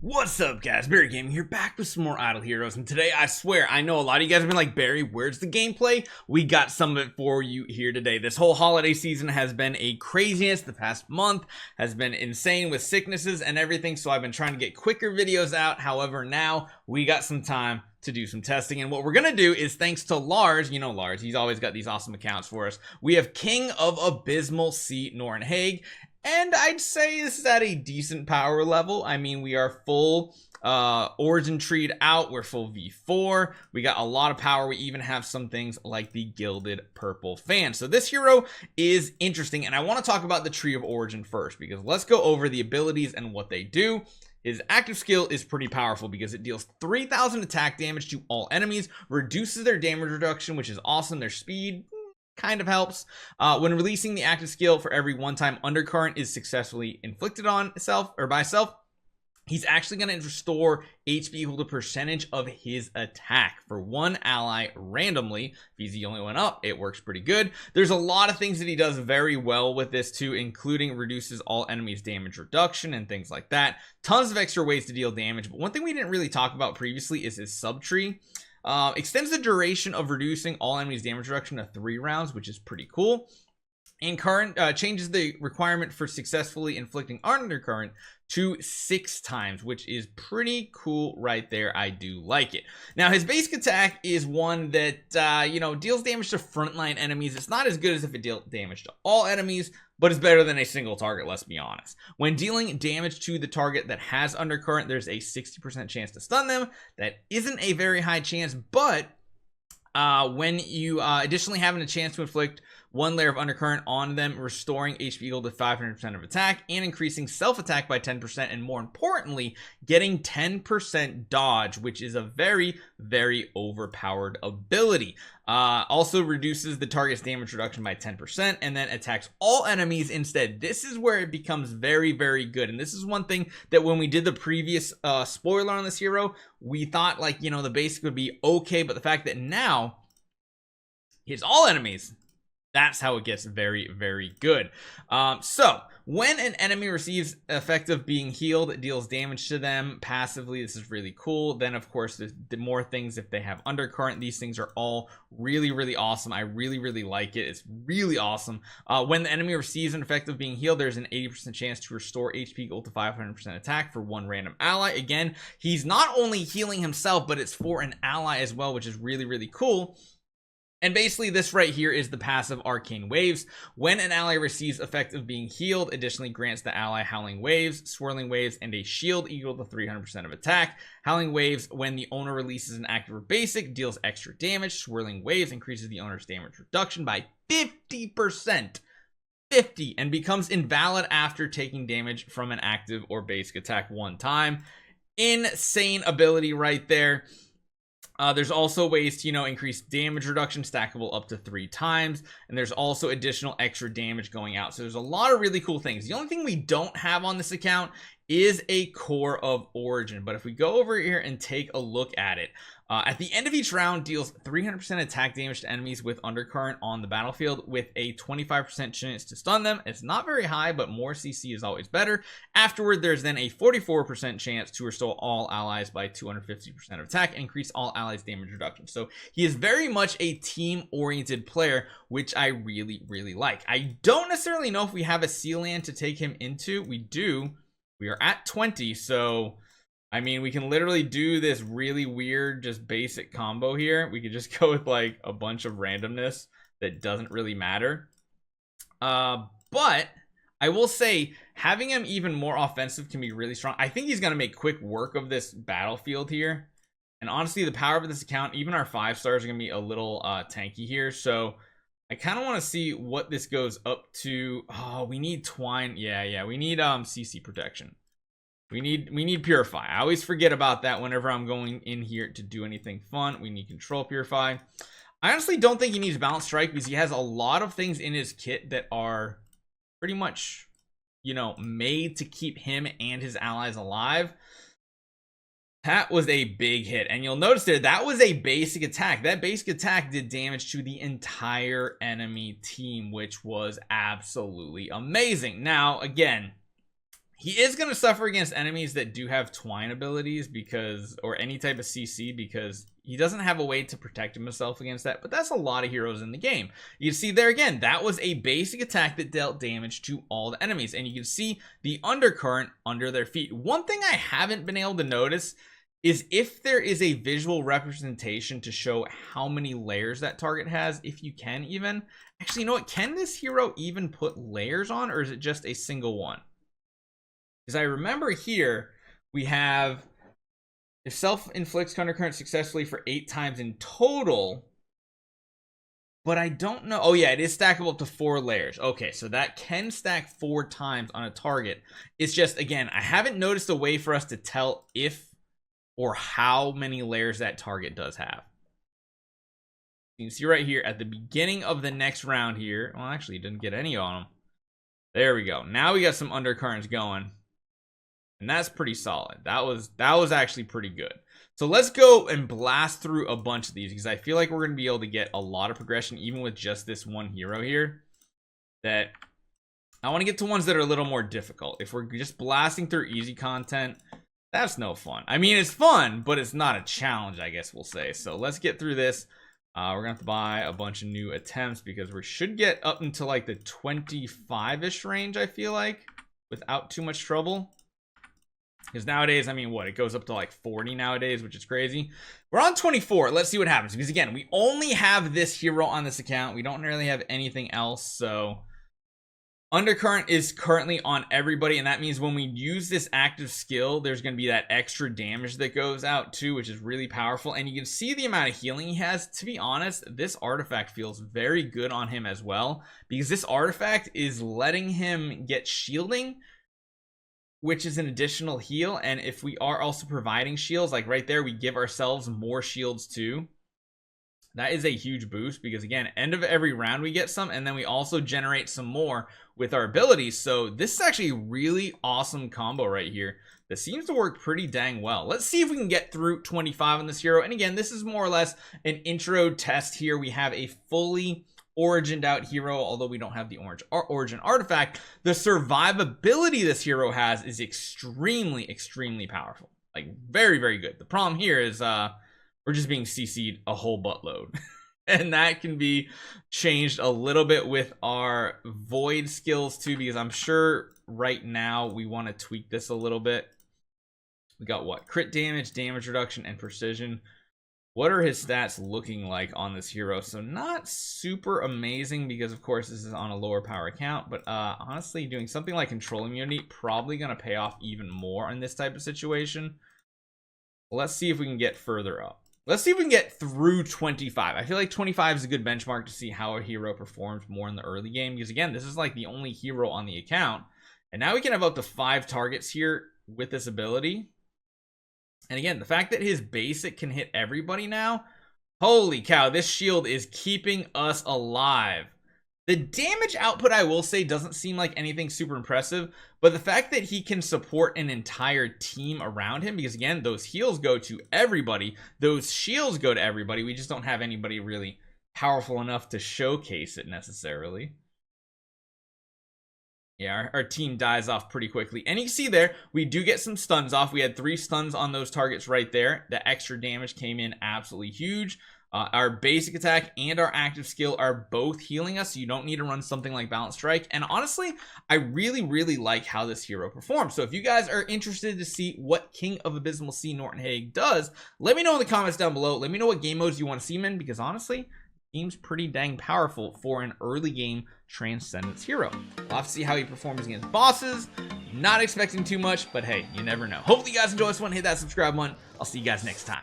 What's up, guys? Barry Gaming here, back with some more Idle Heroes, and today, I swear, I know a lot of you guys have been like, Barry, where's the gameplay? We got some of it for you here today. This whole holiday season has been a craziness. The past month has been insane with sicknesses and everything, so I've been trying to get quicker videos out. However, now we got some time to do some testing, and what we're gonna do is, thanks to Lars, you know Lars, he's always got these awesome accounts for us. We have King of Abysmal C Norton Haig, and I'd say this is at a decent power level. I mean, we are full origin treed out, we're full V4, we got a lot of power. We even have some things like the gilded purple fan. So this hero is interesting, and I want to talk about the tree of origin first, because let's go over the abilities and what they do. His active skill is pretty powerful because it deals 3,000 attack damage to all enemies, reduces their damage reduction, which is awesome. Their speed kind of helps. When releasing the active skill, for every one-time undercurrent is successfully inflicted on itself or by itself, he's actually going to restore HP equal to percentage of his attack for one ally randomly. If he's the only one up, it works pretty good. There's a lot of things that he does very well with this too, including reduces all enemies damage reduction and things like that. Tons of extra ways to deal damage, but one thing we didn't really talk about previously is his subtree. Extends the duration of reducing all enemies damage reduction to 3 rounds, which is pretty cool. And current changes the requirement for successfully inflicting undercurrent to 6 times, which is pretty cool right there. I do like it. Now, his basic attack is one that you know, deals damage to frontline enemies. It's not as good as if it dealt damage to all enemies, but it's better than a single target, let's be honest. When dealing damage to the target that has undercurrent, there's a 60% chance to stun them. That isn't a very high chance, but when you additionally having a chance to inflict 1 layer of undercurrent on them, restoring HP equal to 500% of attack, and increasing self-attack by 10%, and more importantly, getting 10% dodge, which is a very, very overpowered ability. Also reduces the target's damage reduction by 10%, and then attacks all enemies instead. This is where it becomes very, very good, and this is one thing that when we did the previous spoiler on this hero, we thought, like, you know, the basic would be okay, but the fact that now hits all enemies, that's how it gets very, very good. So when an enemy receives effective being healed, it deals damage to them passively. This is really cool. Then of course, the more things if they have undercurrent. These things are all really, really awesome. I really, really like it. It's really awesome. When the enemy receives an effective being healed, there's an 80% chance to restore HP equal to 500% attack for one random ally. Again, he's not only healing himself, but it's for an ally as well, which is really, really cool. And basically this right here is the passive Arcane Waves. When an ally receives effective being healed, additionally grants the ally Howling Waves, Swirling Waves, and a shield equal to 300% of attack. Howling Waves, when the owner releases an active or basic, deals extra damage. Swirling Waves increases the owner's damage reduction by 50%. 50, and becomes invalid after taking damage from an active or basic attack 1 time. Insane ability right there. There's also ways to, you know, increase damage reduction, stackable up to 3 times, and there's also additional extra damage going out. So there's a lot of really cool things. The only thing we don't have on this account is a core of origin, but if we go over here and take a look at it, at the end of each round deals 300% attack damage to enemies with undercurrent on the battlefield, with a 25% chance to stun them. It's not very high, but more CC is always better. Afterward, there's then a 44% chance to restore all allies by 250% of attack and increase all allies damage reduction. So he is very much a team oriented player, which I really, really like. I don't necessarily know if we have a Sealand to take him into. We do. We are at 20, so I mean, we can literally do this really weird, just basic combo here. We could just go with like a bunch of randomness that doesn't really matter. But I will say, having him even more offensive can be really strong. I think he's going to make quick work of this battlefield here. And honestly, the power of this account, even our 5 stars are going to be a little tanky here. So I kind of want to see what this goes up to. Oh, we need Twine. Yeah, we need CC protection. We need Purify. I always forget about that whenever I'm going in here to do anything fun. We need Control Purify. I honestly don't think he needs Balance Strike because he has a lot of things in his kit that are pretty much, you know, made to keep him and his allies alive. That was a big hit, and you'll notice there that was a basic attack. That basic attack did damage to the entire enemy team, which was absolutely amazing. Now again, he is going to suffer against enemies that do have twine abilities because, or any type of CC, because he doesn't have a way to protect himself against that. But that's a lot of heroes in the game. You see there again, that was a basic attack that dealt damage to all the enemies, and you can see the undercurrent under their feet. One thing I haven't been able to notice is if there is a visual representation to show how many layers that target has, if you can even. Actually, you know what? Can this hero even put layers on, or is it just a single one? Because I remember here, we have, if self-inflicts undercurrent successfully for 8 times in total, but I don't know. Oh yeah, it is stackable up to 4 layers. Okay, so that can stack 4 times on a target. It's just, again, I haven't noticed a way for us to tell if or how many layers that target does have. You can see right here at the beginning of the next round here. Well, actually, didn't get any on them. There we go. Now we got some undercurrents going, and that's pretty solid. That was actually pretty good. So let's go and blast through a bunch of these, because I feel like we're going to be able to get a lot of progression even with just this one hero here. That I want to get to ones that are a little more difficult. If we're just blasting through easy content, that's no fun. I mean, it's fun, but it's not a challenge, I guess we'll say. So let's get through this. We're gonna have to buy a bunch of new attempts, because we should get up into like the 25-ish range, I feel like, without too much trouble. Because nowadays, I mean, what, it goes up to like 40 nowadays, which is crazy. We're on 24. Let's see what happens, because again, we only have this hero on this account. We don't really have anything else. So undercurrent is currently on everybody, and that means when we use this active skill, there's going to be that extra damage that goes out too, which is really powerful. And you can see the amount of healing he has. To be honest, this artifact feels very good on him as well, because this artifact is letting him get shielding, which is an additional heal. And if we are also providing shields, like right there, we give ourselves more shields too. That is a huge boost, because again, end of every round we get some, and then we also generate some more with our abilities. So this is actually a really awesome combo right here that seems to work pretty dang well. Let's see if we can get through 25 on this hero. And again, this is more or less an intro test here. We have a fully origined out hero, although we don't have the origin artifact. The survivability this hero has is extremely powerful, like very good. The problem here is we're just being CC'd a whole buttload. And that can be changed a little bit with our void skills too, because I'm sure right now we want to tweak this a little bit. We got what? Crit damage, damage reduction, and precision. What are his stats looking like on this hero? So not super amazing, because of course this is on a lower power account, but honestly, doing something like control immunity probably going to pay off even more in this type of situation. Let's see if we can get further up. Let's see if we can get through 25. I feel like 25 is a good benchmark to see how a hero performs more in the early game, because again, this is like the only hero on the account, and now we can have up to 5 targets here with this ability. And again, the fact that his basic can hit everybody now, holy cow, this shield is keeping us alive. The damage output, I will say, doesn't seem like anything super impressive, but the fact that he can support an entire team around him, because again, those heals go to everybody, those shields go to everybody, we just don't have anybody really powerful enough to showcase it necessarily. Yeah, our team dies off pretty quickly. And you can see there, we do get some stuns off. We had 3 stuns on those targets right there. The extra damage came in absolutely huge. Our basic attack and our active skill are both healing us, so you don't need to run something like Balance Strike. And honestly, I really like how this hero performs. So if you guys are interested to see what King of Abysmal C Norton Haig does, let me know in the comments down below. Let me know what game modes you want to see him in, because honestly, seems pretty dang powerful for an early game Transcendence hero. We'll have to see how he performs against bosses. Not expecting too much, but hey, you never know. Hopefully you guys enjoy this one. Hit that subscribe button. I'll see you guys next time.